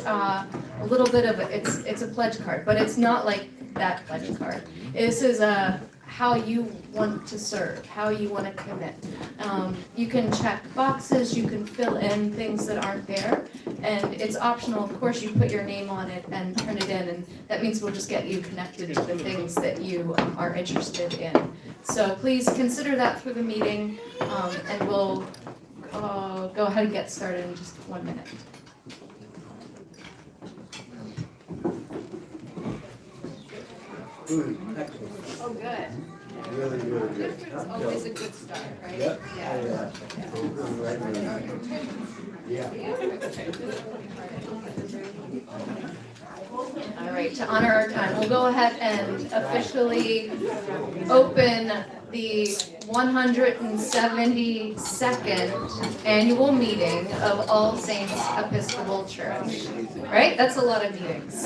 A little bit of it's a pledge card, but it's not like that pledge card. This is how you want to serve, how you want to commit. You can check boxes, you can fill in things that aren't there, and it's optional. Of course, you put your name on it and turn it in, and that means we'll just get you connected to the things that you are interested in. So please consider that through the meeting, and we'll go go ahead and get started in just 1 minute. Oh, good. Really, really good. Good food is always a good start, right? Yep. All right, to honor our time, we'll go ahead and officially open the 172nd annual meeting of All Saints Episcopal Church. Right? That's a lot of meetings.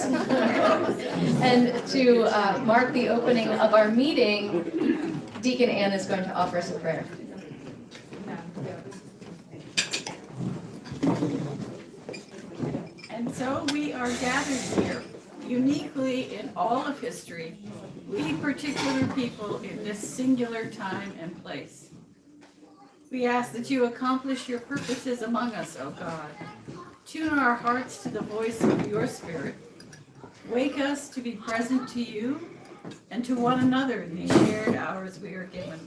And to mark the opening of our meeting, Deacon Ann is going to offer us a prayer. And so we are gathered here, uniquely in all of history, we particular people in this singular time and place. We ask that you accomplish your purposes among us, O God. Tune our hearts to the voice of your Spirit. Wake us to be present to you and to one another in these shared hours we are given.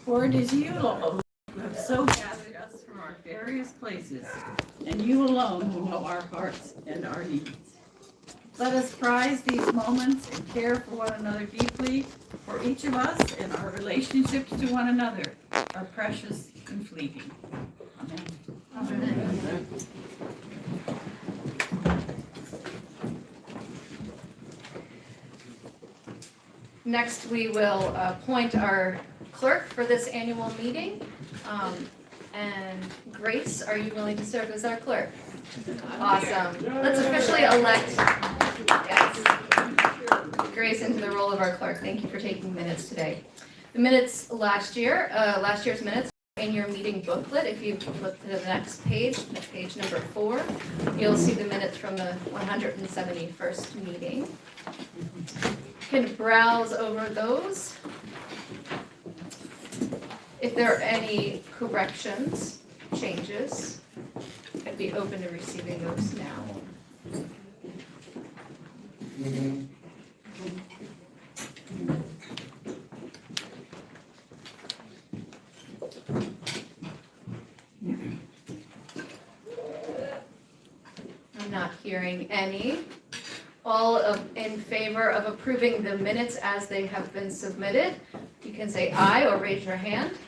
For it is you, Lord, who have so gathered us from our various places, and you alone who know our hearts and our needs. Let us prize these moments and care for one another deeply, for each of us and our relationships to one another are precious and fleeting. Amen. Amen. Next, we will appoint our clerk for this annual meeting. And Grace, are you willing to serve as our clerk? Awesome. Let's officially elect Grace into the role of our clerk. Thank you for taking minutes today. The minutes last year's minutes are in your meeting booklet. If you flip to the next page number 4, you'll see the minutes from the 171st meeting. You can browse over those. If there are any corrections, changes, I'd be open to receiving those now. I'm not hearing any. All in favor of approving the minutes as they have been submitted, you can say aye or raise your hand.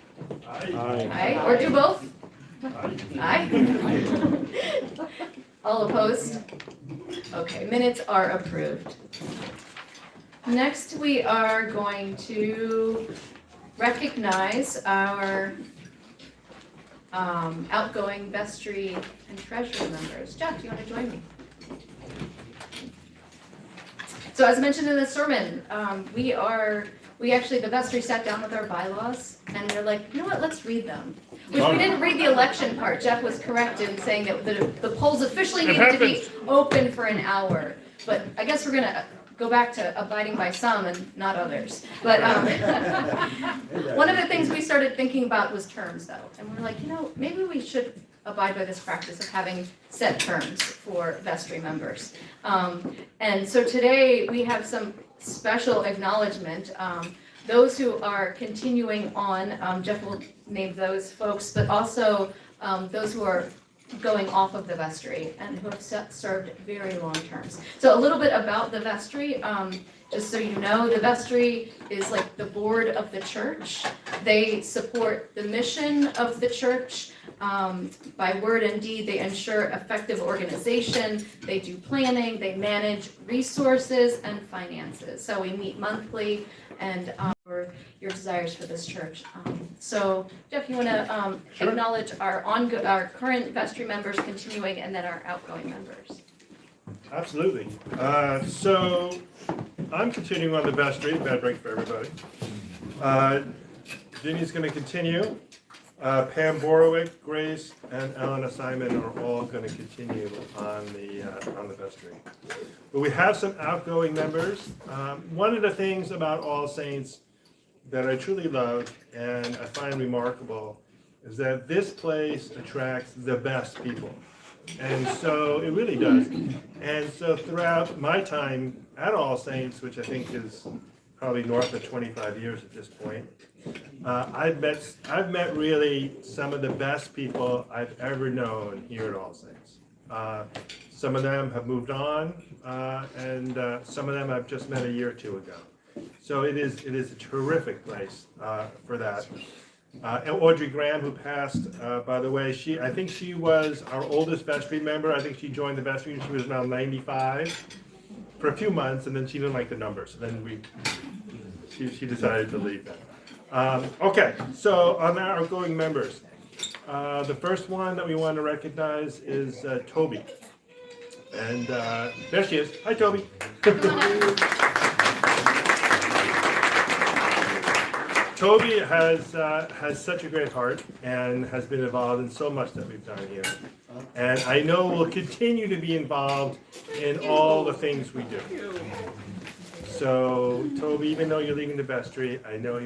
Aye. Aye, or do both. Aye. All opposed? Okay, minutes are approved. Next, we are going to recognize our outgoing vestry and treasury members. Jeff, do you want to join me? So as mentioned in the sermon, the vestry sat down with our bylaws, and we're like, you know what, let's read them. Which we didn't read the election part. Jeff was correct in saying that the polls officially needed to be open for an hour. But I guess we're gonna go back to abiding by some and not others. But one of the things we started thinking about was terms, though. And we're like, maybe we should abide by this practice of having set terms for vestry members. And so today we have some special acknowledgement. Those who are continuing on, Jeff will name those folks, but also those who are going off of the vestry and who have served very long terms. So a little bit about the vestry. Just so you know, the vestry is like the board of the church. They support the mission of the church. By word and deed, they ensure effective organization, they do planning, they manage resources and finances. So we meet monthly and for your desires for this church. So Jeff, you want to Sure. acknowledge our current vestry members continuing and then our outgoing members. Absolutely. So I'm continuing on the vestry, bad break for everybody. Ginny's going to continue. Pam Borowick, Grace, and Elena Simon are all going to continue on the vestry. But we have some outgoing members. One of the things about All Saints that I truly love and I find remarkable is that this place attracts the best people. And so it really does. And so throughout my time at All Saints, which I think is probably north of 25 years at this point, I've met really some of the best people I've ever known here at All Saints. Some of them have moved on, and some of them I've just met a year or two ago. So it is a terrific place for that. And Audrey Graham, who passed, by the way, I think she was our oldest vestry member. I think she joined the vestry when she was around 95 for a few months, and then she didn't like the numbers. So then she decided to leave that. Okay, so on our outgoing members, the first one that we want to recognize is Toby. And there she is. Hi, Toby. Toby has such a great heart and has been involved in so much that we've done here. And I know will continue to be involved in all the things we do. So, Toby, even though you're leaving the vestry, I know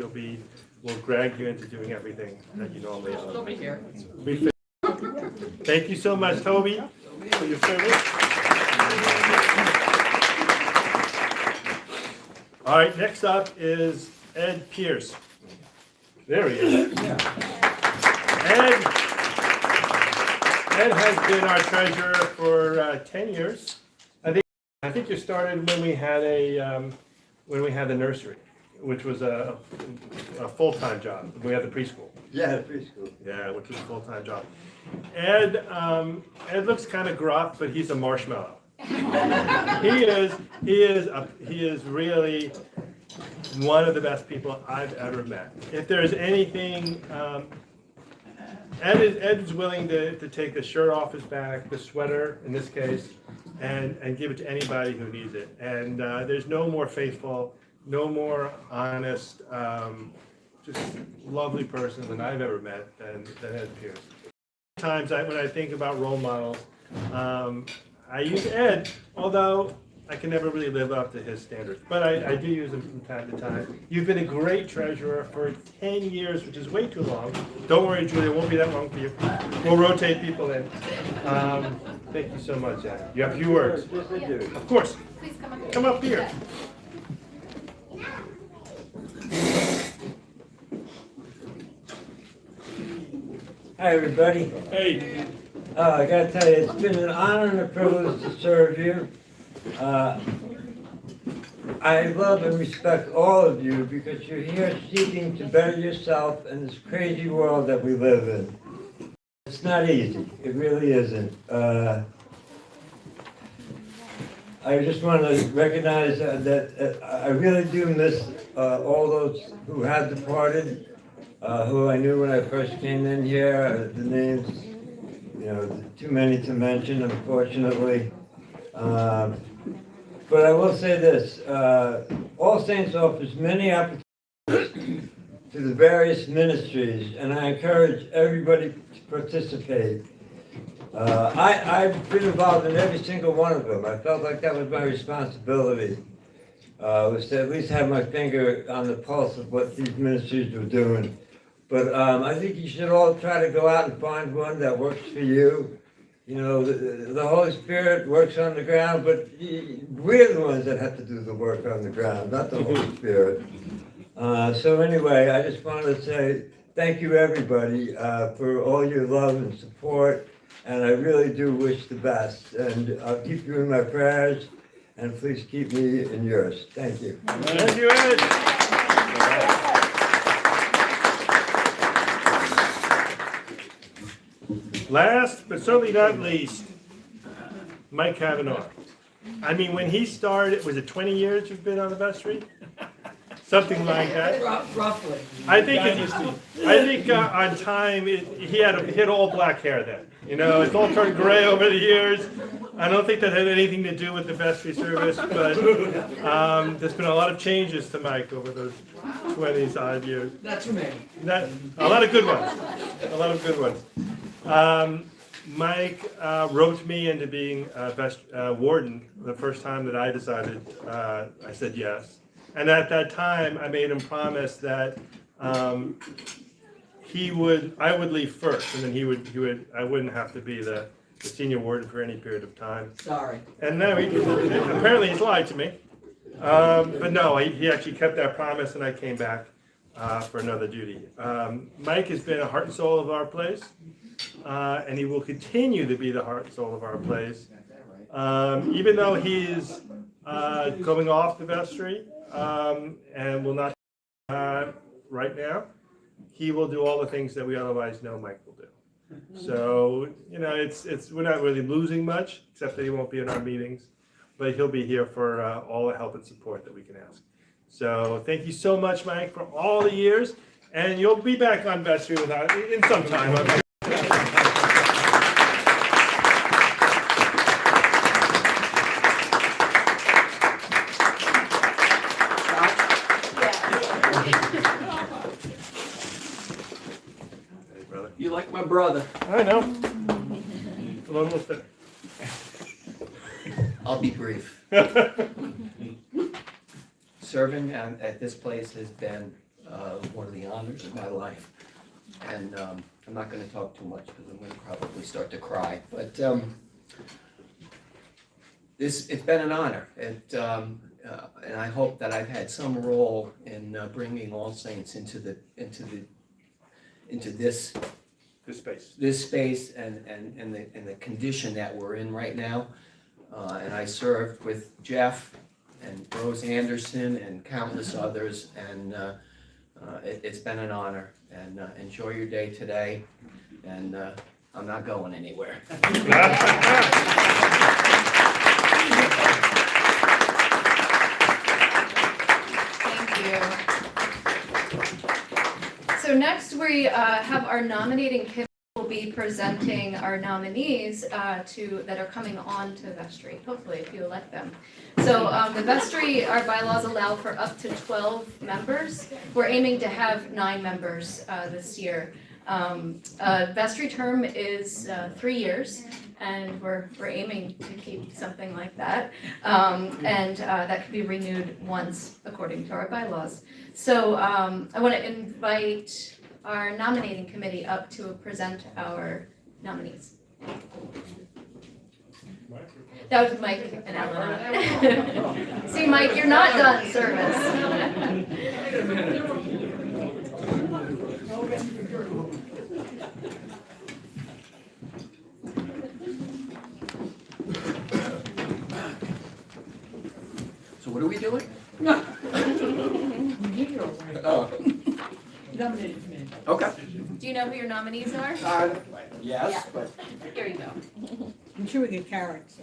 we'll drag you into doing everything that you normally do. I'll be here. Thank you so much, Toby, for your service. All right, next up is Ed Pierce. There he is. Ed has been our treasurer for 10 years. I think you started when we had the nursery, which was a full-time job. We had the preschool. Yeah, preschool. Yeah, which was a full-time job. Ed looks kind of gruff, but he's a marshmallow. He is really one of the best people I've ever met. If there's anything, Ed's willing to take the shirt off his back, the sweater in this case, and give it to anybody who needs it. And there's no more faithful, no more honest, just lovely person than I've ever met than Ed Pierce. Sometimes when I think about role models, I use Ed, although I can never really live up to his standards, but I do use him from time to time. You've been a great treasurer for 10 years, which is way too long. Don't worry, Julia, it won't be that long for you. We'll rotate people in. Thank you so much, Ed. You have a few words. Yes, I do. Of course. Please come up. Come up here. Hi, everybody. Hey. I gotta tell you, it's been an honor and a privilege to serve you. I love and respect all of you because you're here seeking to better yourself in this crazy world that we live in. It's not easy. It really isn't. I just want to recognize that I really do miss all those who have departed, who I knew when I first came in here. The names, too many to mention, unfortunately. But I will say this, All Saints offers many opportunities to the various ministries, and I encourage everybody to participate. I've been involved in every single one of them. I felt like that was my responsibility, was to at least have my finger on the pulse of what these ministries were doing. But I think you should all try to go out and find one that works for you. The Holy Spirit works on the ground, but we're the ones that have to do the work on the ground, not the Holy Spirit. So anyway, I just wanted to say thank you, everybody, for all your love and support, and I really do wish the best. And I'll keep you in my prayers, and please keep me in yours. Thank you. Thank you, Ed. Last, but certainly not least, Mike Kavanaugh. I mean, when he started, was it 20 years you've been on the vestry? Something like that. Roughly. I think on time, he had all black hair then. It's all turned gray over the years. I don't think that had anything to do with the vestry service, but there's been a lot of changes to Mike over those 20-odd years. That's me. A lot of good ones. Mike roped me into being warden the first time that I decided. I said yes, and at that time I made him promise that I would leave first, and then I wouldn't have to be the senior warden for any period of time. Sorry. And now apparently he's lied to me, but no, he actually kept that promise, and I came back. for another duty. Mike has been a heart and soul of our place, and he will continue to be the heart and soul of our place. Even though he's going off the vestry and will not right now, he will do all the things that we otherwise know Mike will do. So, we're not really losing much, except that he won't be in our meetings, but he'll be here for all the help and support that we can ask. So thank you so much, Mike, for all the years, and you'll be back on vestry in some time. Okay? Hey, brother. You like my brother. I know. We're almost there. I'll be brief. Serving at this place has been one of the honors of my life. And I'm not going to talk too much because I'm going to probably start to cry. But it's been an honor. And I hope that I've had some role in bringing All Saints into this space and the condition that we're in right now. And I served with Jeff and Rose Anderson and countless others, and it's been an honor. And enjoy your day today, and I'm not going anywhere. Thank you. So next we have our nominating committee will be presenting our nominees that are coming on to vestry, hopefully, if you elect them. So the vestry, our bylaws allow for up to 12 members. We're aiming to have 9 members this year. Vestry term is 3 years, and we're aiming to keep something like that. And that can be renewed once according to our bylaws. So I want to invite our nominating committee up to present our nominees. That was Mike and Elena. See, Mike, you're not done service. So what are we doing? Nominated committee. Okay. Do you know who your nominees are? Yes, but Here you go. I'm sure we get carried, so.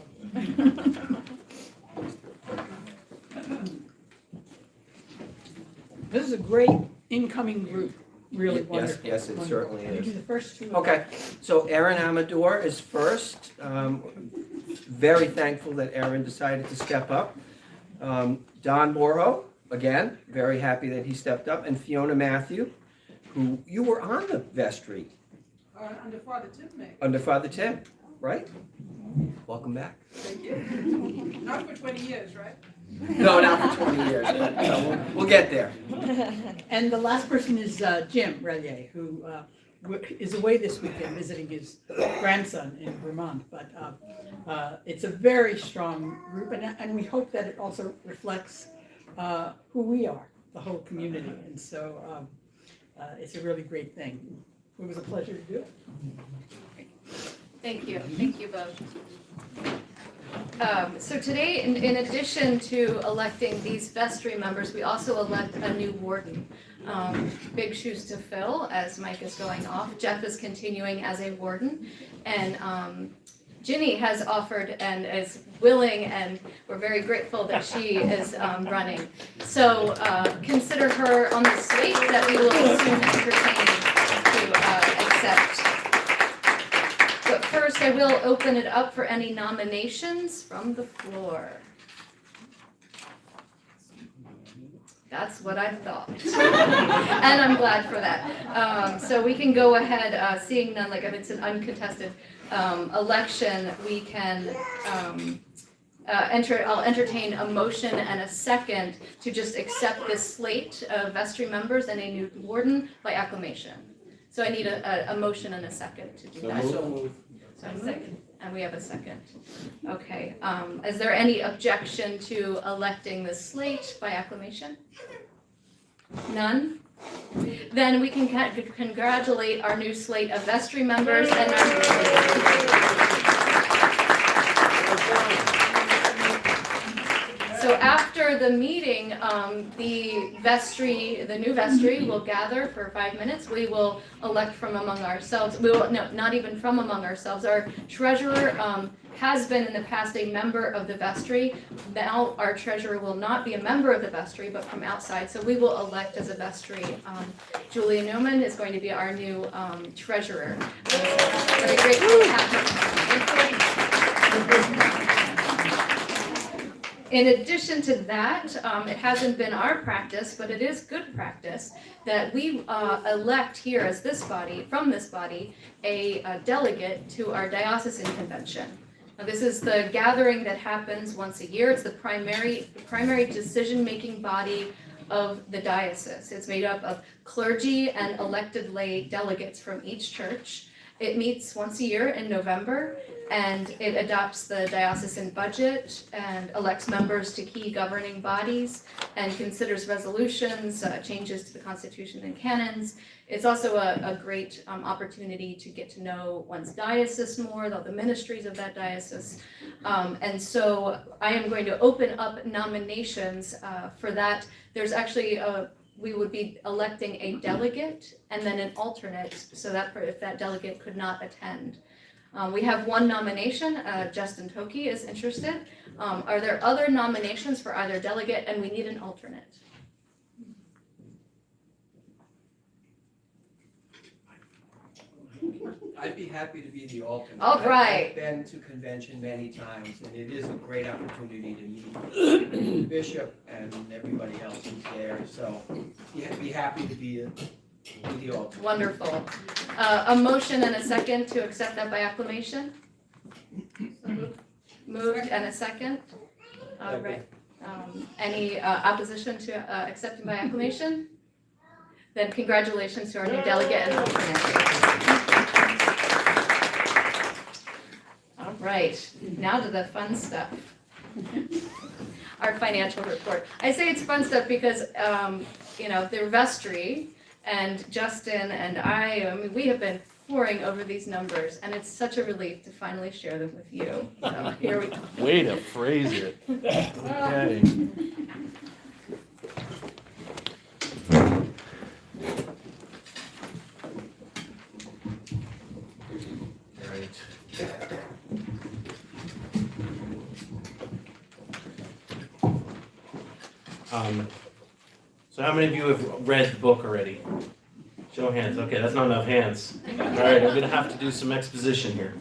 This is a great incoming group, really wonderful. yes, it certainly You do is. the first two. Okay, so Erin Amador is first. Very thankful that Erin decided to step up. Don Borho, again, very happy that he stepped up. And Fiona Matthew, who you were on the vestry. Under Father Tim, maybe. Under Father Tim, right? Welcome back. Thank you. Not for 20 years, right? No, not for 20 years, but we'll get there. And the last person is Jim Relier, who is away this weekend visiting his grandson in Vermont. But it's a very strong group, and we hope that it also reflects who we are, the whole community. And so it's a really great thing. It was a pleasure to do it. Thank you both. So today, in addition to electing these vestry members, we also elect a new warden. Big shoes to fill as Mike is going off. Jeff is continuing as a warden, and Ginny has offered and is willing, and we're very grateful that she is running. So consider her on the slate that we will soon entertain to accept. But first, I will open it up for any nominations from the floor. That's what I thought. And I'm glad for that. So we can go ahead, seeing none, it's an uncontested election, we can I'll entertain a motion and a second to just accept this slate of vestry members and a new warden by acclamation. So I need a motion and a second to do that. So a second, and we have a second. Okay, is there any objection to electing the slate by acclamation? None? Then we can congratulate our new slate of vestry members and our. So after the meeting, the new vestry will gather for 5 minutes. We will elect from among ourselves. We will, no, not even from among ourselves. Our treasurer has been in the past a member of the vestry. Now our treasurer will not be a member of the vestry, but from outside. So we will elect as a vestry. Julia Newman is going to be our new treasurer. Very grateful to have her. In addition to that, it hasn't been our practice, but it is good practice that we elect here as this body, from this body, a delegate to our diocesan convention. Now, this is the gathering that happens once a year. It's the primary decision-making body of the diocese. It's made up of clergy and elected lay delegates from each church. It meets once a year in November, and it adopts the diocesan budget and elects members to key governing bodies and considers resolutions, changes to the Constitution and canons. It's also a great opportunity to get to know one's diocese more, the ministries of that diocese. And so I am going to open up nominations for that. There's actually we would be electing a delegate and then an alternate, so that if that delegate could not attend. We have one nomination, Justin Toki is interested. Are there other nominations for either delegate, and we need an alternate? I'd be happy to be the alternate. All right. I've been to convention many times, and it is a great opportunity to meet the bishop and everybody else who's there, so be happy to be the alternate. Wonderful. A motion and a second to accept that by acclamation? Moved and a second? All right. Any opposition to accepting by acclamation? Then congratulations to our new delegate and alternate. All right, now to the fun stuff. Our financial report. I say it's fun stuff because, the vestry and Justin and I mean, we have been poring over these numbers, and it's such a relief to finally share them with you. So here we go. Way to phrase it. Okay. So how many of you have read the book already? Show of hands. Okay, that's not enough hands. All right, I'm going to have to do some exposition here.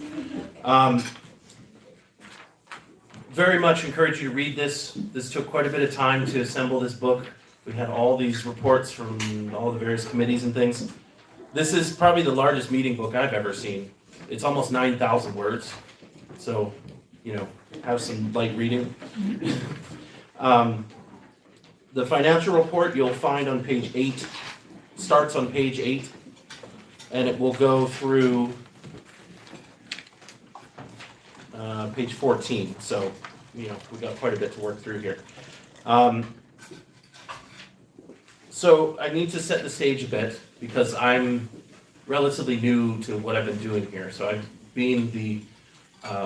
Very much encourage you to read this. This took quite a bit of time to assemble this book. We had all these reports from all the various committees and things. This is probably the largest meeting book I've ever seen. It's almost 9,000 words. So, have some light reading. The financial report you'll find on page 8, starts on page 8, and it will go through page 14. So, we've got quite a bit to work through here. So I need to set the stage a bit because I'm relatively new to what I've been doing here. So I've been the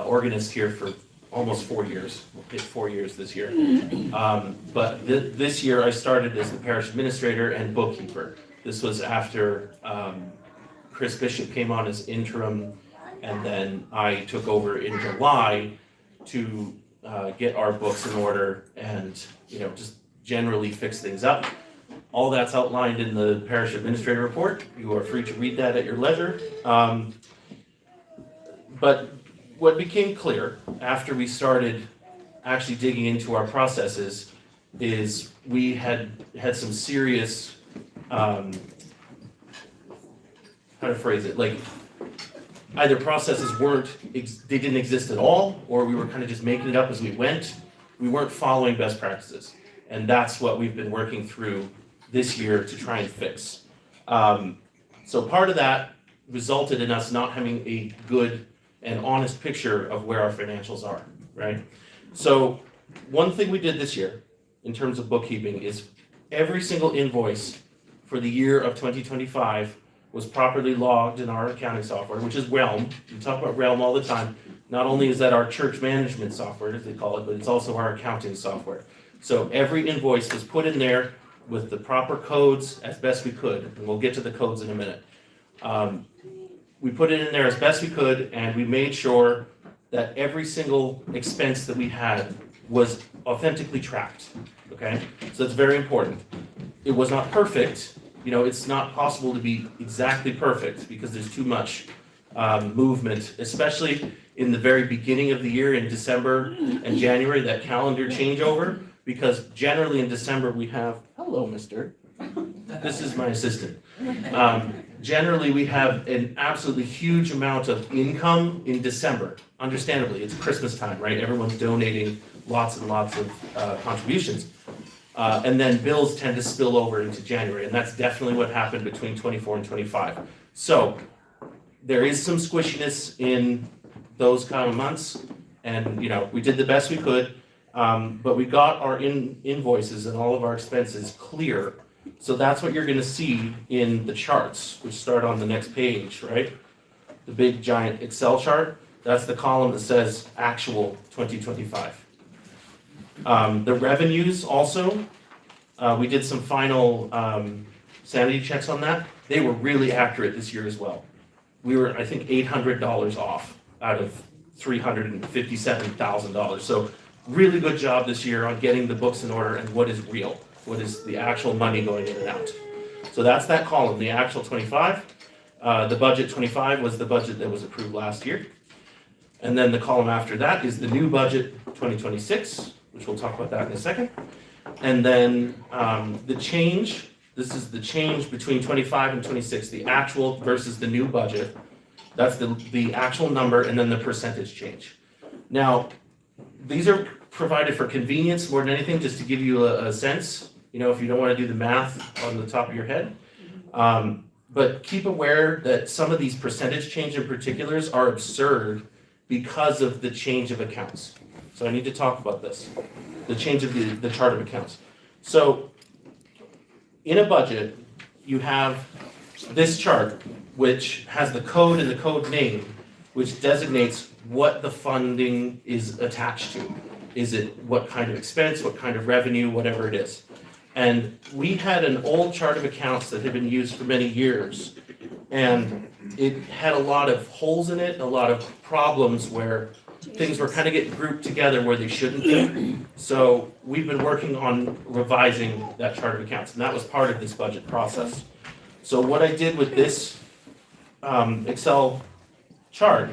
organist here for almost 4 years. We'll hit 4 years this year. But this year I started as the parish administrator and bookkeeper. This was after Chris Bishop came on as interim, and then I took over in July to get our books in order and just generally fix things up. All that's outlined in the parish administrator report. You are free to read that at your leisure. But what became clear after we started actually digging into our processes is we had some serious, how to phrase it, like either processes they didn't exist at all, or we were kind of just making it up as we went. We weren't following best practices. And that's what we've been working through this year to try and fix. So part of that resulted in us not having a good and honest picture of where our financials are, right? So one thing we did this year in terms of bookkeeping is every single invoice for the year of 2025 was properly logged in our accounting software, which is Realm. We talk about Realm all the time. Not only is that our church management software, as they call it, but it's also our accounting software. So every invoice was put in there with the proper codes as best we could, and we'll get to the codes in a minute. We put it in there as best we could, and we made sure that every single expense that we had was authentically tracked, okay? So that's very important. It was not perfect. You know, it's not possible to be exactly perfect because there's too much movement, especially in the very beginning of the year in December and January, that calendar changeover, because generally in December we have, hello, mister. This is my assistant. Generally, we have an absolutely huge amount of income in December. Understandably, it's Christmas time, right? Everyone's donating lots and lots of contributions. And then bills tend to spill over into January, and that's definitely what happened between 24 and 25. So there is some squishiness in those kind of months, and you know, we did the best we could, but we got our invoices and all of our expenses clear. So that's what you're gonna see in the charts, which start on the next page, right? The big giant Excel chart, that's the column that says actual 2025. The revenues also, we did some final sanity checks on that. They were really accurate this year as well. We were, I think, $800 off out of $357,000. So really good job this year on getting the books in order and what is real. What is the actual money going in and out? So that's that column, the actual 25. The budget 25 was the budget that was approved last year. And then the column after that is the new budget 2026, which we'll talk about that in a second. And then the change, this is the change between 25 and 26, the actual versus the new budget. That's the actual number and then the percentage change. Now, these are provided for convenience more than anything, just to give you a sense, you know, if you don't want to do the math on the top of your head. But keep aware that some of these percentage change in particulars are absurd because of the change of accounts. So I need to talk about this, the change of the chart of accounts. So in a budget, you have this chart, which has the code and the code name, which designates what the funding is attached to. Is it what kind of expense, what kind of revenue, whatever it is. And we had an old chart of accounts that had been used for many years. And it had a lot of holes in it, a lot of problems where things were kind of getting grouped together where they shouldn't be. So we've been working on revising that chart of accounts, and that was part of this budget process. So what I did with this Excel chart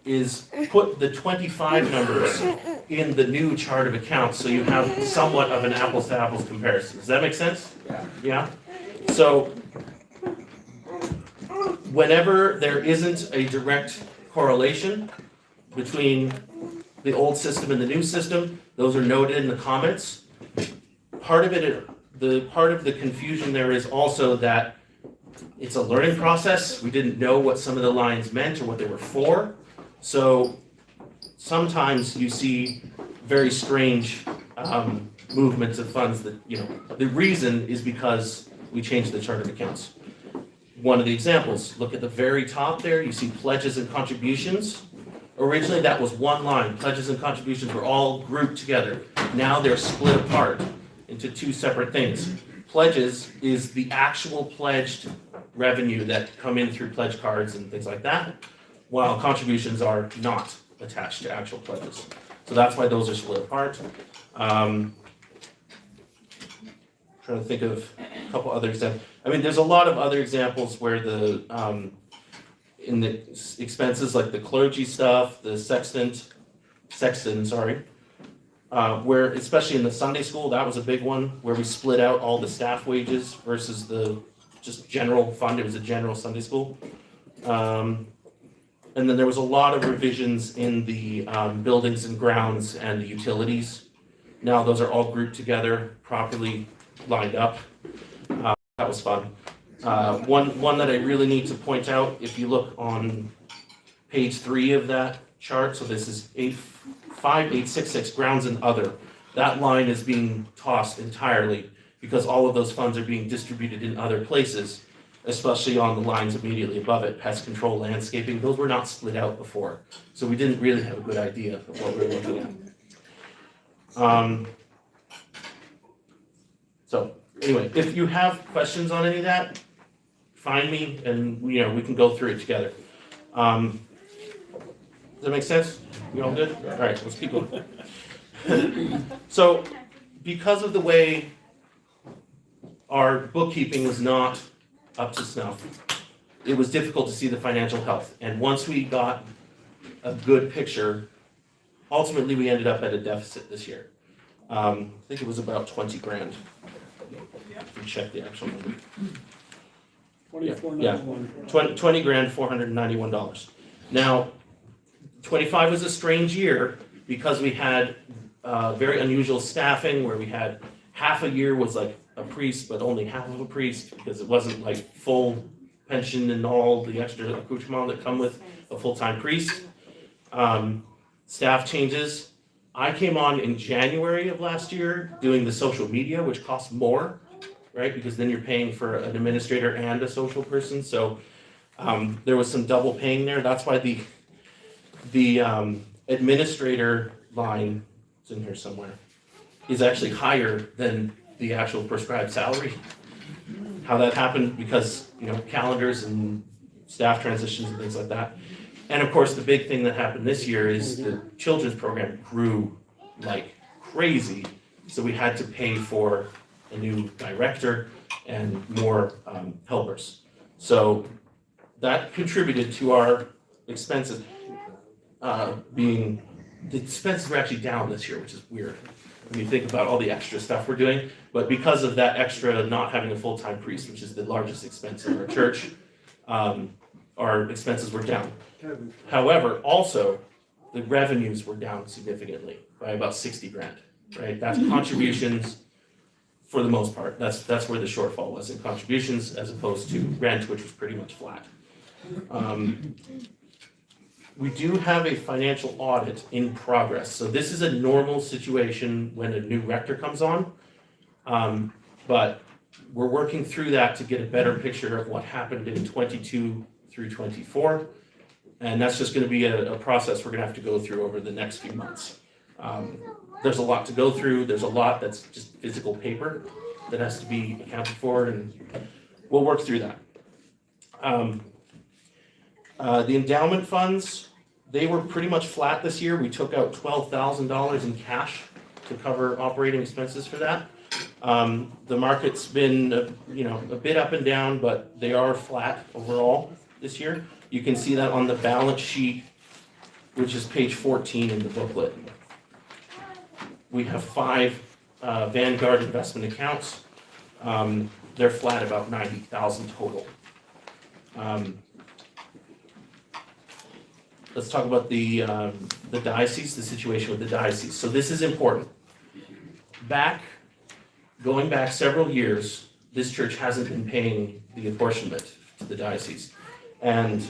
is put the 25 numbers in the new chart of accounts, so you have somewhat of an apples to apples comparison. Does that make sense? Yeah? So whenever there isn't a direct correlation between the old system and the new system, those are noted in the comments. Part of the confusion there is also that it's a learning process. We didn't know what some of the lines meant or what they were for. So sometimes you see very strange movements of funds that, you know, the reason is because we changed the chart of accounts. One of the examples, look at the very top there, you see pledges and contributions. Originally that was one line, pledges and contributions were all grouped together. Now they're split apart into two separate things. Pledges is the actual pledged revenue that come in through pledge cards and things like that, while contributions are not attached to actual pledges. So that's why those are split apart. Trying to think of a couple other examples. I mean, there's a lot of other examples where the in the expenses like the clergy stuff, the sexton, where especially in the Sunday school, that was a big one where we split out all the staff wages versus the just general fund. It was a general Sunday school. And then there was a lot of revisions in the buildings and grounds and the utilities. Now those are all grouped together, properly lined up. That was fun. One that I really need to point out, if you look on page 3 of that chart, so this is 5866 grounds and other. That line is being tossed entirely because all of those funds are being distributed in other places, especially on the lines immediately above it, pest control, landscaping, those were not split out before. So we didn't really have a good idea of what we were looking at. So anyway, if you have questions on any of that, find me and we can go through it together. Does that make sense? You all good? All right, let's keep going. So because of the way our bookkeeping was not up to snuff, it was difficult to see the financial health. And once we got a good picture, ultimately we ended up at a deficit this year. I think it was about 20 grand. If you check the actual number. 20 grand, $491. Now, 25 was a strange year because we had very unusual staffing where we had half a year was like a priest, but only half of a priest because it wasn't like full pension and all the extra accoutrement that come with a full-time priest. Staff changes. I came on in January of last year doing the social media, which costs more, right? Because then you're paying for an administrator and a social person. So there was some double paying there. That's why the administrator line, it's in here somewhere, is actually higher than the actual prescribed salary. How that happened because, calendars and staff transitions and things like that. And of course, the big thing that happened this year is the children's program grew like crazy. So we had to pay for a new director and more helpers. So that contributed to our expenses the expenses were actually down this year, which is weird when you think about all the extra stuff we're doing. But because of that extra not having a full-time priest, which is the largest expense in our church, our expenses were down. However, also, the revenues were down significantly by about 60 grand, right? That's contributions for the most part. That's where the shortfall was in contributions as opposed to rent, which was pretty much flat. We do have a financial audit in progress. So this is a normal situation when a new rector comes on. But we're working through that to get a better picture of what happened in 22 through 24. And that's just going to be a process we're going to have to go through over the next few months. There's a lot to go through. There's a lot that's just physical paper that has to be accounted for, and we'll work through that. The endowment funds, they were pretty much flat this year. We took out $12,000 in cash to cover operating expenses for that. The market's been, a bit up and down, but they are flat overall this year. You can see that on the balance sheet, which is page 14 in the booklet. We have 5 Vanguard investment accounts. They're flat about 90,000 total. Let's talk about the diocese, the situation with the diocese. So this is important. Going back several years, this church hasn't been paying the apportionment to the diocese. And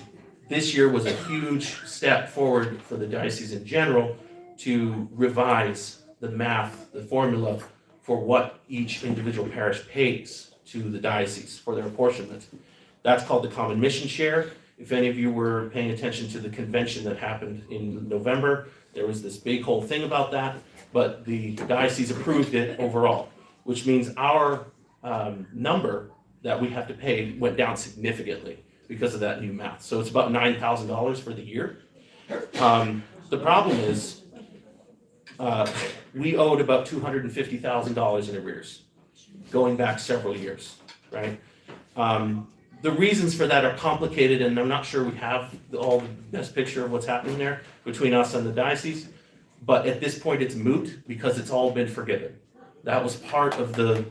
this year was a huge step forward for the diocese in general to revise the math, the formula for what each individual parish pays to the diocese for their apportionment. That's called the common mission share. If any of you were paying attention to the convention that happened in November, there was this big whole thing about that, but the diocese approved it overall, which means our number that we have to pay went down significantly because of that new math. So it's about $9,000 for the year. The problem is we owed about $250,000 in arrears going back several years, right? The reasons for that are complicated, and I'm not sure we have all the best picture of what's happening there between us and the diocese, but at this point it's moot because it's all been forgiven. That was part of the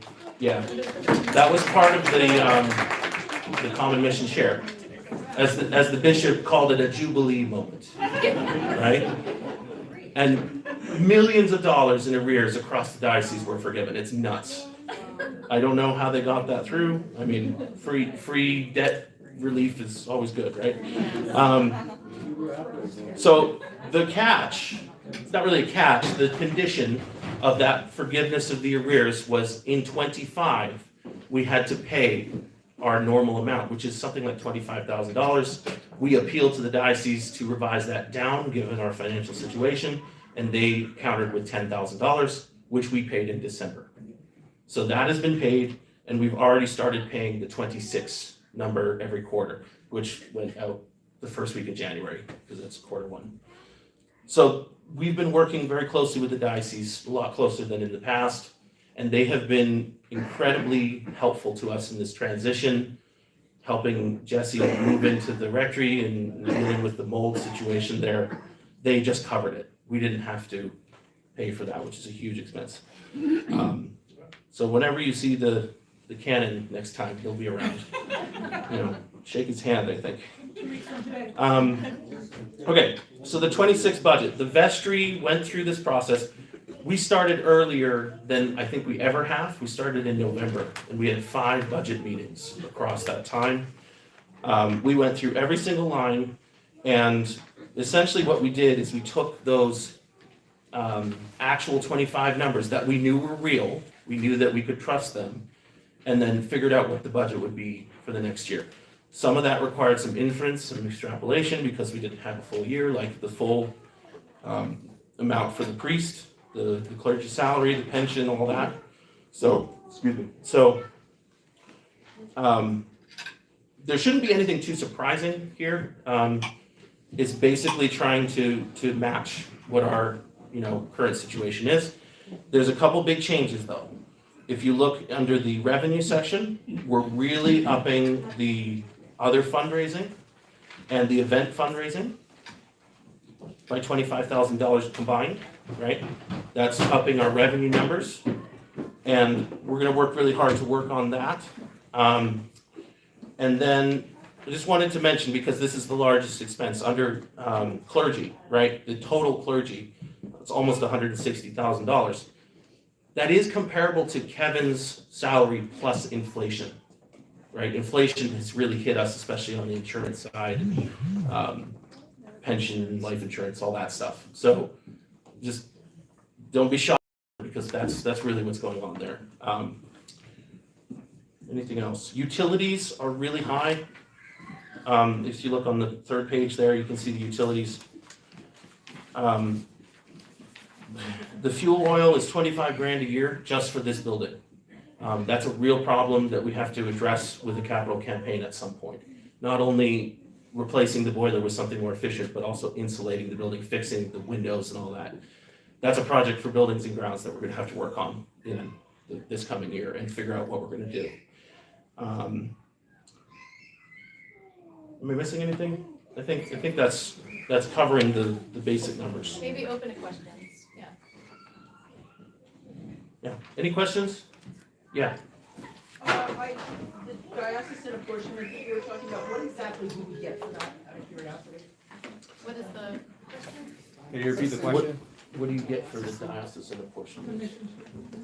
common mission share. As the bishop called it, a jubilee moment, right? And millions of dollars in arrears across the diocese were forgiven. It's nuts. I don't know how they got that through. I mean, free debt relief is always good, right? So the catch, it's not really a catch, the condition of that forgiveness of the arrears was in '25, we had to pay our normal amount, which is something like $25,000. We appealed to the diocese to revise that down, given our financial situation, and they countered with $10,000, which we paid in December. So that has been paid, and we've already started paying the 26 number every quarter, which went out the first week of January, because it's quarter one. So we've been working very closely with the diocese, a lot closer than in the past, and they have been incredibly helpful to us in this transition, helping Jesse move into the rectory and dealing with the mold situation there. They just covered it. We didn't have to pay for that, which is a huge expense. So whenever you see the canon next time, he'll be around. You know, shake his hand, I think. 2 weeks from today. Okay, so the 26 budget, the vestry went through this process. We started earlier than I think we ever have. We started in November, and we had 5 budget meetings across that time. We went through every single line, and essentially what we did is we took those actual 25 numbers that we knew were real, we knew that we could trust them, and then figured out what the budget would be for the next year. Some of that required some inference, some extrapolation, because we didn't have a full year, like the full amount for the priest, the clergy salary, the pension, all that. So, excuse me. So, there shouldn't be anything too surprising here. It's basically trying to match what our current situation is. There's a couple big changes though. If you look under the revenue section, we're really upping the other fundraising and the event fundraising by $25,000 combined, right? That's upping our revenue numbers, and we're going to work really hard to work on that. And then I just wanted to mention, because this is the largest expense under clergy, right? The total clergy, it's almost $160,000. That is comparable to Kevin's salary plus inflation, right? Inflation has really hit us, especially on the insurance side, pension, life insurance, all that stuff. So just don't be shocked, because that's really what's going on there. Anything else? Utilities are really high. If you look on the third page there, you can see the utilities. The fuel oil is 25 grand a year just for this building. That's a real problem that we have to address with the capital campaign at some point. Not only replacing the boiler with something more efficient, but also insulating the building, fixing the windows and all that. That's a project for buildings and grounds that we're gonna have to work on in this coming year and figure out what we're gonna do. Am I missing anything? I think that's covering the basic numbers. Maybe open to questions, yeah. Yeah, any questions? Yeah, The diocesan apportionment that you were talking about, what exactly do we get for that, out of curiosity? What is the question? Can you repeat the question? what do you get for the diocesan apportionment?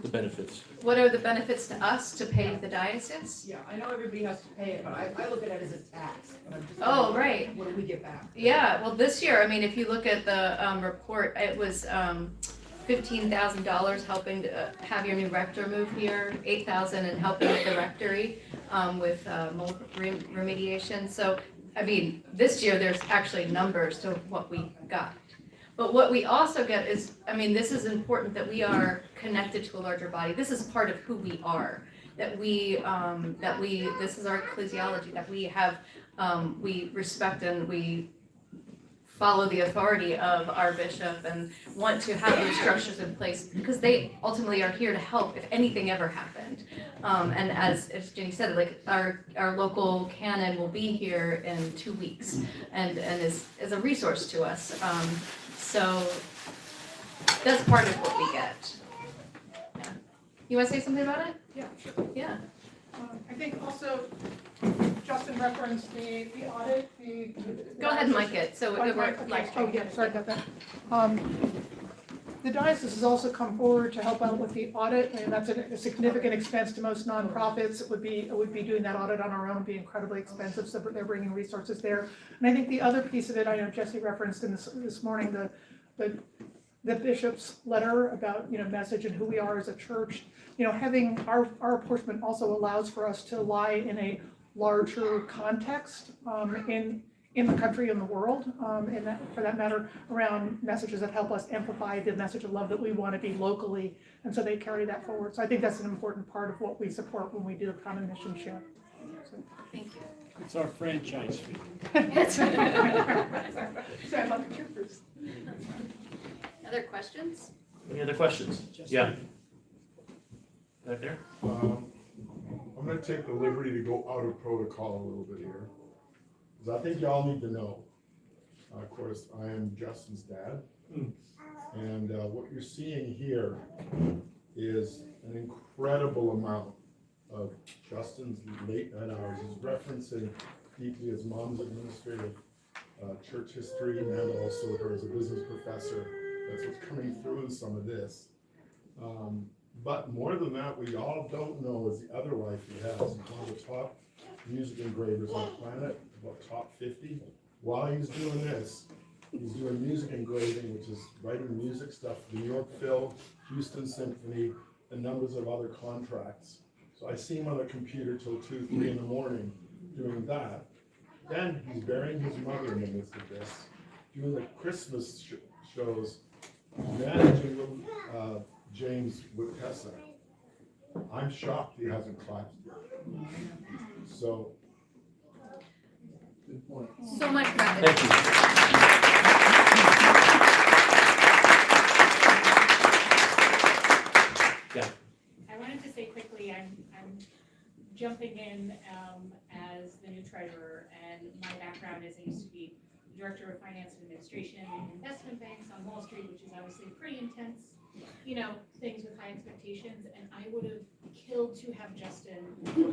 The benefits? What are the benefits to us to pay the diocese? Yeah, I know everybody has to pay it, but I look at it as a tax. But I'm just Oh, wondering, right. What do we get back? Yeah, well, this year, I mean, if you look at the report, it was $15,000 helping to have your new rector move here, $8,000 in helping with the rectory with mold remediation. So, I mean, this year there's actually numbers to what we got. But what we also get is, I mean, this is important that we are connected to a larger body. This is part of who we are. That we, this is our ecclesiology. That we have, we respect and we follow the authority of our bishop and want to have those structures in place because they ultimately are here to help if anything ever happened. And as Jenny said, like our local canon will be here in 2 weeks and is a resource to us. So that's part of what we get. Yeah. You want to say something about it? Yeah, sure. Yeah. I think also Justin referenced the audit, Go ahead and mic it, so it works. Oh, yeah, sorry about that. The diocese has also come forward to help out with the audit, and that's a significant expense to most nonprofits. It would be doing that audit on our own, would be incredibly expensive, so they're bringing resources there. And I think the other piece of it, I know Jesse referenced in this morning, the the bishop's letter about, message and who we are as a church, having our apportionment also allows for us to lie in a larger context in the country and the world, and that, for that matter, around messages that help us amplify the message of love that we want to be locally, and so they carry that forward. So I think that's an important part of what we support when we do the common mission share. So, Thank you. It's our franchise fee. Sorry about the troopers. Other questions? Any other questions? Yeah. Back there? I'm gonna take the liberty to go out of protocol a little bit here, because I think y'all need to know. Of course, I am Justin's dad, and what you're seeing here is an incredible amount of Justin's late night hours. He's referencing deeply his mom's administrative church history, and also her as a business professor. That's what's coming through in some of this. But more than that, what y'all don't know is the other life he has. He's one of the top music engravers on the planet, about top 50. While he's doing this, he's doing music engraving, which is writing music stuff for the New York Phil, Houston Symphony, and numbers of other contracts. So I see him on the computer till 2, 3 in the morning doing that. Then he's burying his mother in the midst of this, doing the Christmas shows, managing James with Tessa. I'm shocked he hasn't clapped yet. So. Good point. So much gratitude. Thank you. Yeah. I wanted to say quickly, I'm jumping in as the new treasurer, and my background is I used to be director of finance and administration in investment banks on Wall Street, which is obviously pretty intense, things with high expectations, and I would have killed to have Justin.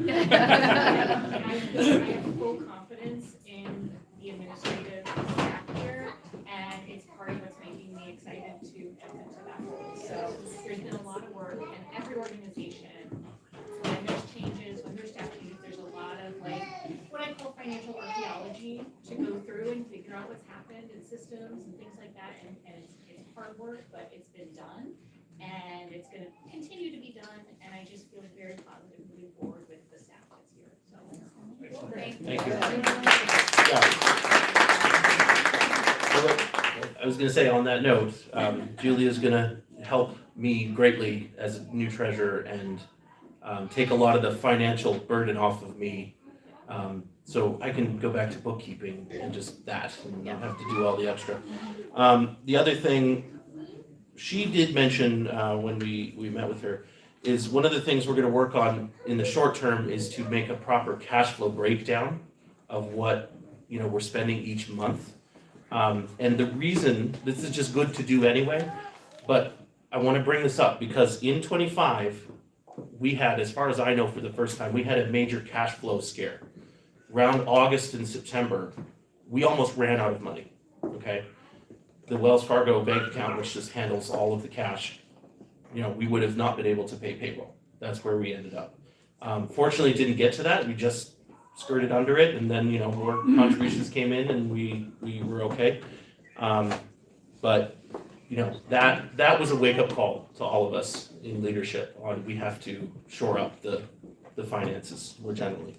I have full confidence in the administrative staff here, and it's part of what's making me excited to jump into that role. So there's been a lot of work, and every organization, when there's changes, when there's staff changes, there's a lot of what I call financial archaeology to go through and figure out what's happened in systems and things like that, and it's hard work, but it's been done, and it's going to continue to be done, and I just feel very positive moving forward with the staff that's here. So Thank you. I was going to say on that note, Julia's going to help me greatly as a new treasurer and take a lot of the financial burden off of me, so I can go back to bookkeeping and just that, and not have to do all the extra. The other thing she did mention when we met with her is one of the things we're going to work on in the short term is to make a proper cash flow breakdown of what we're spending each month. And the reason, this is just good to do anyway, but I want to bring this up because in 25, we had, as far as I know for the first time, we had a major cash flow scare. Around August and September, we almost ran out of money, okay? The Wells Fargo bank account, which just handles all of the cash, we would have not been able to pay payroll. That's where we ended up. Fortunately, it didn't get to that. We just skirted under it, and then, more contributions came in, and we were okay. But, that was a wake-up call to all of us in leadership on we have to shore up the finances more generally.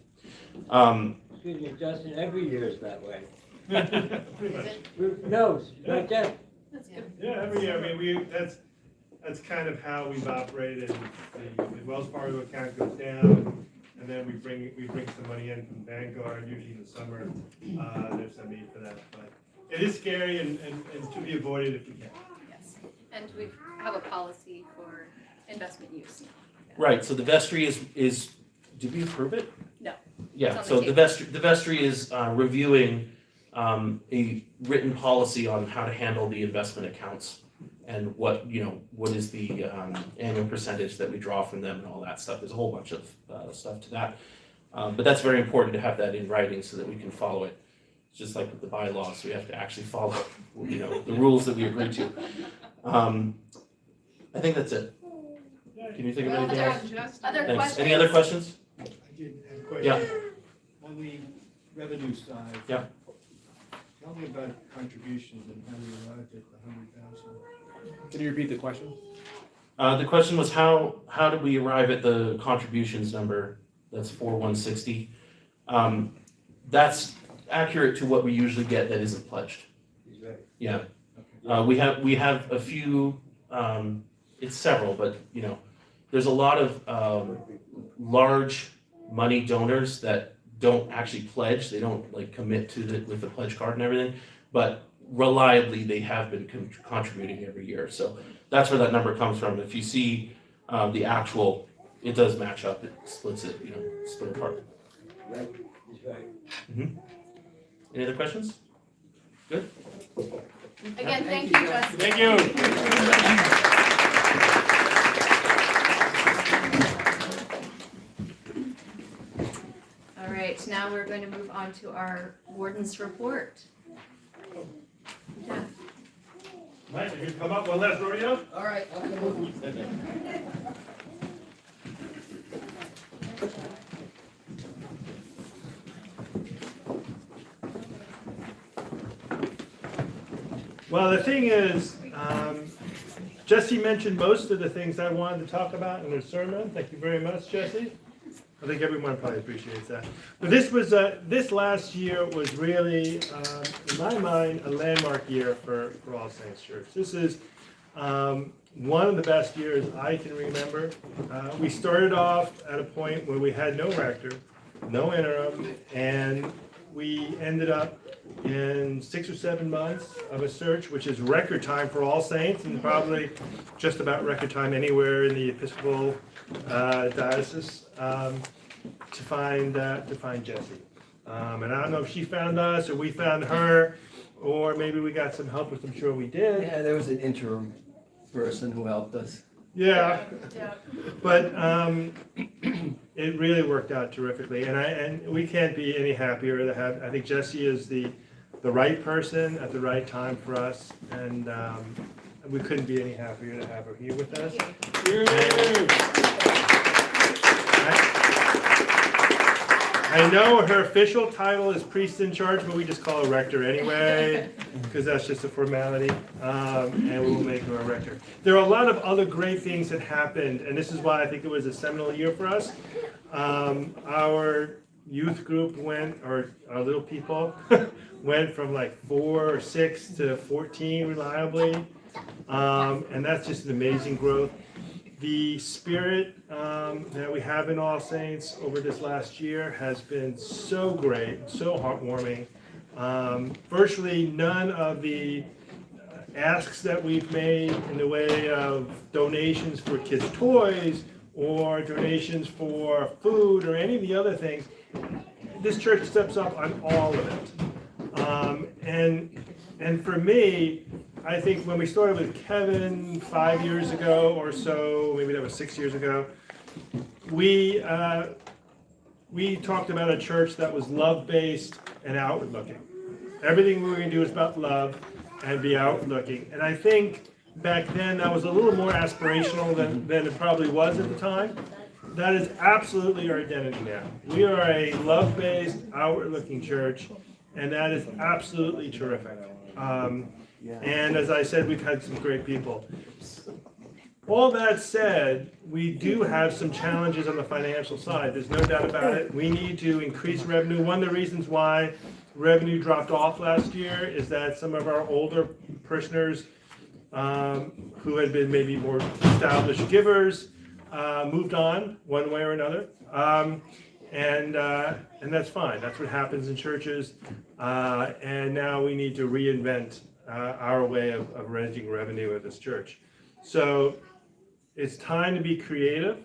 Excuse me, Justin, every year is that way. Pretty much. No, not that. That's good. Yeah, every year, I mean, that's kind of how we've operated. The Wells Fargo account goes down, and then we bring some money in from Vanguard, usually in the summer. There's some need for that, but it is scary and to be avoided if you can. Yes, and we have a policy for investment use. Right, so the vestry is did we approve it? No. Yeah, It's so on the the vestry is reviewing a written policy on how to handle the investment accounts and what is the annual percentage that we draw from them and all that stuff. There's a whole bunch of stuff to that. But that's very important to have that in writing so that we can follow it. It's just like with the bylaws, we have to actually follow the rules that we agree to. I think that's it. Can you think of anything else? Other Thanks. questions? Any other questions? I did have a question. Yeah. On the revenue side. Yeah. Tell me about contributions and how you arrived at the 100,000. Can you repeat the question? The question was how did we arrive at the contributions number? That's 4160. That's accurate to what we usually get that isn't pledged. Yeah. We have a few. It's several, but there's a lot of large money donors that don't actually pledge. They don't commit to with the pledge card and everything, but reliably they have been contributing every year. So that's where that number comes from. If you see the actual, it does match up. It splits it, split apart. Right, he's right. Mm-hmm. Any other questions? Good. Again, thank you, Justin. Thank you. All right, now we're going to move on to our warden's report. Jeff. Mike, you can come up one last rodeo? All right, I'll come over. Well, the thing is, Jesse mentioned most of the things I wanted to talk about in her sermon. Thank you very much, Jesse. I think everyone probably appreciates that. But this last year was really, in my mind, a landmark year for All Saints Church. This is one of the best years I can remember. We started off at a point where we had no rector, no interim, and we ended up in 6 or 7 months of a search, which is record time for All Saints, and probably just about record time anywhere in the Episcopal diocese, to find Jessie. And I don't know if she found us or we found her, or maybe we got some help, which I'm sure we did. Yeah, there was an interim person who helped us. Yeah. But it really worked out terrifically, and we can't be any happier to have. I think Jessie is the right person at the right time for us, and we couldn't be any happier to have her here with us. I know her official title is priest in charge, but we just call her rector anyway, because that's just a formality, and we will make her a rector. There are a lot of other great things that happened, and this is why I think it was a seminal year for us. Our youth group our little people went from 4 or 6 to 14 reliably, and that's just an amazing growth. The spirit that we have in All Saints over this last year has been so great, so heartwarming. Virtually none of the asks that we've made in the way of donations for kids' toys or donations for food or any of the other things, this church steps up on all of it. And for me, I think when we started with Kevin 5 years ago or so, maybe that was 6 years ago, we talked about a church that was love-based and outward-looking. Everything we were going to do is about love and be outward-looking. And I think back then that was a little more aspirational than it probably was at the time. That is absolutely our identity now. We are a love-based, outward-looking church, and that is absolutely terrific. And as I said, we've had some great people. All that said, we do have some challenges on the financial side. There's no doubt about it. We need to increase revenue. One of the reasons why revenue dropped off last year is that some of our older parishioners who had been maybe more established givers moved on one way or another. And that's fine. That's what happens in churches. And now we need to reinvent our way of raising revenue at this church. So it's time to be creative.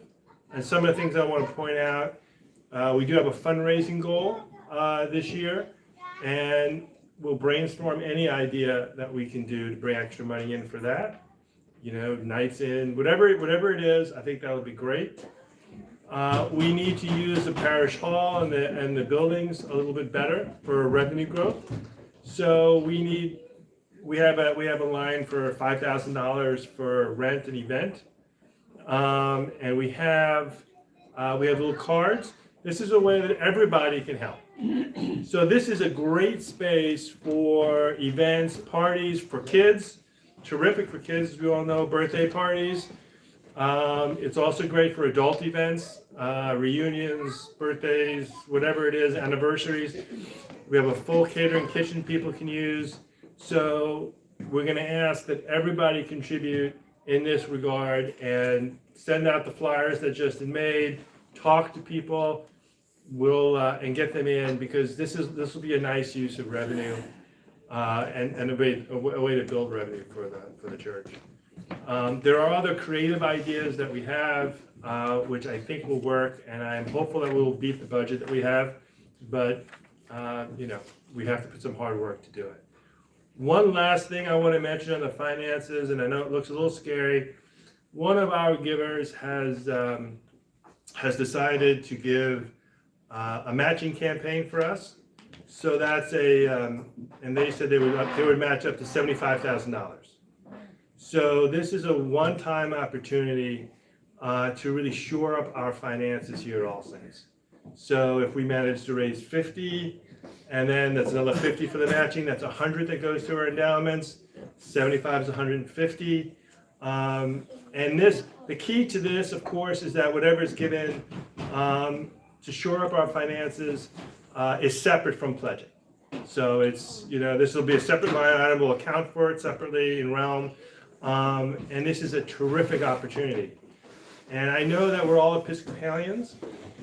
And some of the things I want to point out, we do have a fundraising goal this year, and we'll brainstorm any idea that we can do to bring extra money in for that. Nights in, whatever it is, I think that would be great. We need to use the parish hall and the buildings a little bit better for revenue growth. So we have a line for $5,000 for rent and event, and we have little cards. This is a way that everybody can help. So this is a great space for events, parties, for kids. terrific for kids, as we all know, birthday parties. It's also great for adult events, reunions, birthdays, whatever it is, anniversaries. We have a full catering kitchen people can use. So we're going to ask that everybody contribute in this regard and send out the flyers that Justin made, talk to people, and get them in, because this will be a nice use of revenue and a way to build revenue for the church. There are other creative ideas that we have, which I think will work, and I'm hopeful that we'll beat the budget that we have, but we have to put some hard work to do it. One last thing I want to mention on the finances, and I know it looks a little scary. One of our givers has decided to give a matching campaign for us. So that's and they said they would match up to $75,000. So this is a one-time opportunity to really shore up our finances here at All Saints. So if we manage to raise 50, and then that's another 50 for the matching, that's 100 that goes to our endowments, 75 is 150. And the key to this, of course, is that whatever is given to shore up our finances is separate from pledging. So it's, this will be a separate line item, we'll account for it separately in Realm. And this is a terrific opportunity. And I know that we're all Episcopalians,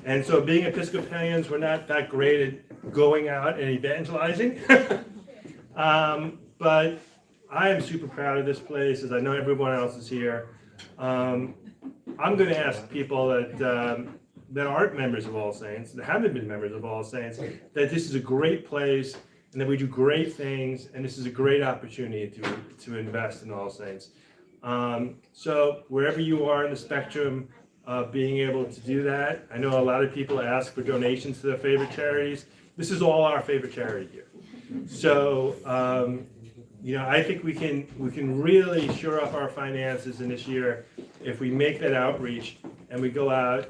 and so being Episcopalians, we're not that great at going out and evangelizing. But I am super proud of this place, as I know everyone else is here. I'm going to ask people that aren't members of All Saints, that haven't been members of All Saints, that this is a great place, and that we do great things, and this is a great opportunity to invest in All Saints. So wherever you are in the spectrum of being able to do that, I know a lot of people ask for donations to their favorite charities. This is all our favorite charity here. So I think we can really shore up our finances in this year if we make that outreach and we go out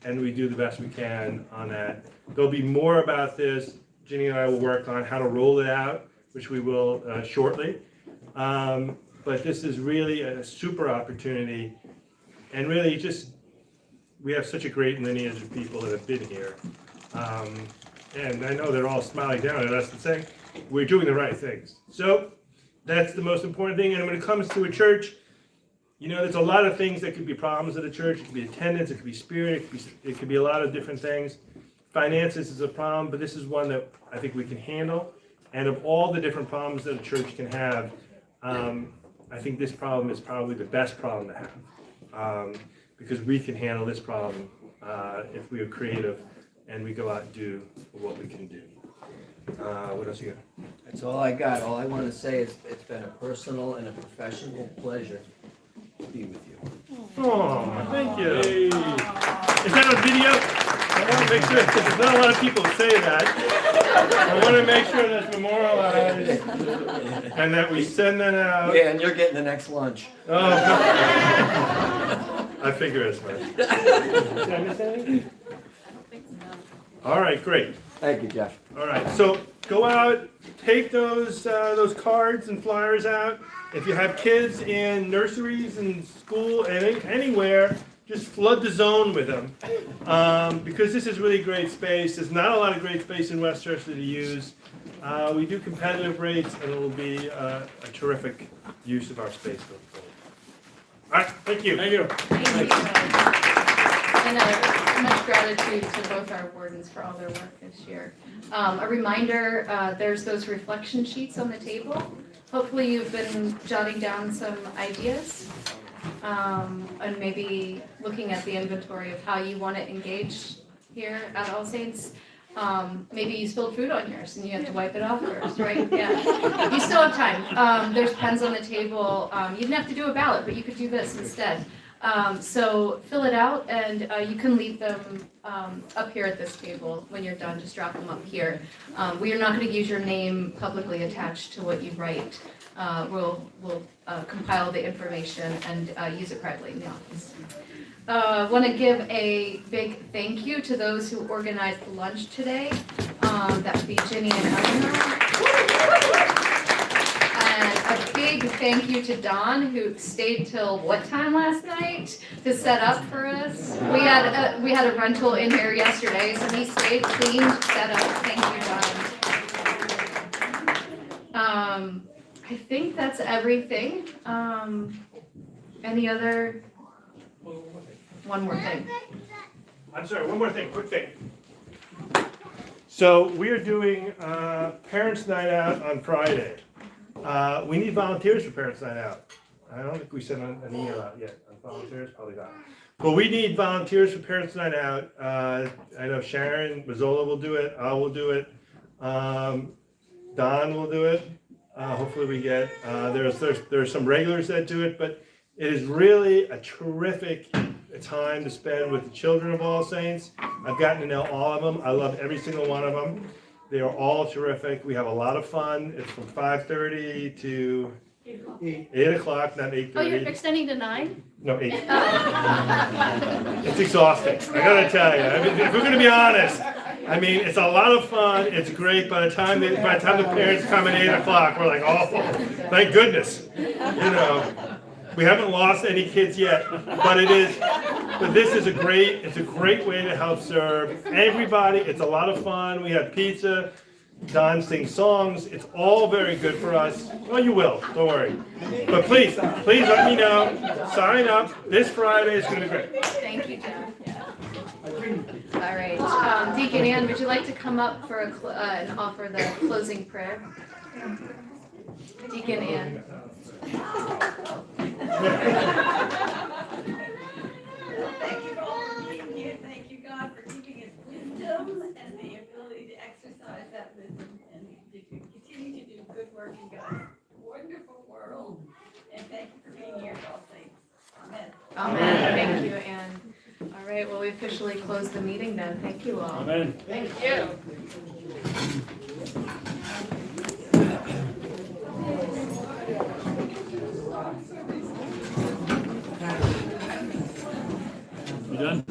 and we do the best we can on that. There'll be more about this. Ginny and I will work on how to roll it out, which we will shortly. But this is really a super opportunity, and really we have such a great lineage of people that have been here. And I know they're all smiling down at us and saying, we're doing the right things. So that's the most important thing. And when it comes to a church, there's a lot of things that could be problems at a church. It could be attendance, it could be spirit, it could be a lot of different things. Finances is a problem, but this is one that I think we can handle. And of all the different problems that a church can have, I think this problem is probably the best problem to have. Because we can handle this problem if we are creative and we go out and do what we can do. What else you got? That's all I got. All I want to say is it's been a personal and a professional pleasure to be with you. Oh, thank you. Is that on video? I want to make sure, because there's not a lot of people who say that. I want to make sure that's memorialized and that we send that out. Yeah, and you're getting the next lunch. Oh, I figure as much. Did I miss anything? All right, great. Thank you, Jeff. All right, so go out, take those cards and flyers out. If you have kids in nurseries and school and anywhere, just flood the zone with them. Because this is really great space. There's not a lot of great space in Westchester to use. We do competitive rates, and it will be a terrific use of our space going forward. All right, thank you. Thank you. Thank you. And much gratitude to both our wardens for all their work this year. A reminder, there's those reflection sheets on the table. Hopefully you've been jotting down some ideas and maybe looking at the inventory of how you want to engage here at All Saints. Maybe you spilled food on yours and you have to wipe it off first, right? Yeah. You still have time. There's pens on the table. You didn't have to do a ballot, but you could do this instead. So fill it out, and you can leave them up here at this table when you're done. Just drop them up here. We are not going to use your name publicly attached to what you write. We'll compile the information and use it privately in the office. Want to give a big thank you to those who organized the lunch today. That would be Ginny and Eleanor. And a big big thank you to Don, who stayed till what time last night to set up for us. We had a rental in here yesterday, so he stayed, cleaned, set up. Thank you, Don. I think that's everything. Any other? One more thing. I'm sorry, one more thing, quick thing. So we are doing Parents' Night Out on Friday. We need volunteers for Parents' Night Out. I don't think we sent an email out yet on volunteers, probably not. But we need volunteers for Parents' Night Out. I know Sharon Mazzola will do it, I will do it, Don will do it. Hopefully we get, there's some regulars that do it, but it is really a terrific time to spend with the children of All Saints. I've gotten to know all of them. I love every single one of them. They are all terrific. We have a lot of fun. It's from 5:30 to 8 o'clock, not 8:30. Oh, you're extending to 9? No, 8. It's exhausting. I gotta tell you. I mean, if we're gonna be honest, I mean, it's a lot of fun. It's great. By the time the parents come at 8 o'clock, we're like, oh, thank goodness. You know, we haven't lost any kids yet, but this is a great way to help serve everybody. It's a lot of fun. We have pizza. Don sings songs. It's all very good for us. Well, you will. Don't worry. But please let me know. Sign up. This Friday is going to be great. Thank you, Jeff. All right. Deacon Ann, would you like to come up for and offer the closing prayer? Deacon Ann. Thank you for all being here. Thank you, God, for giving us wisdom and the ability to exercise that wisdom and to continue to do good work in God's wonderful world. And thank you for being here, all saints. Amen. Amen. Thank you, Ann. All right. Well, we officially close the meeting then. Thank you all. Amen. Thank you. You done?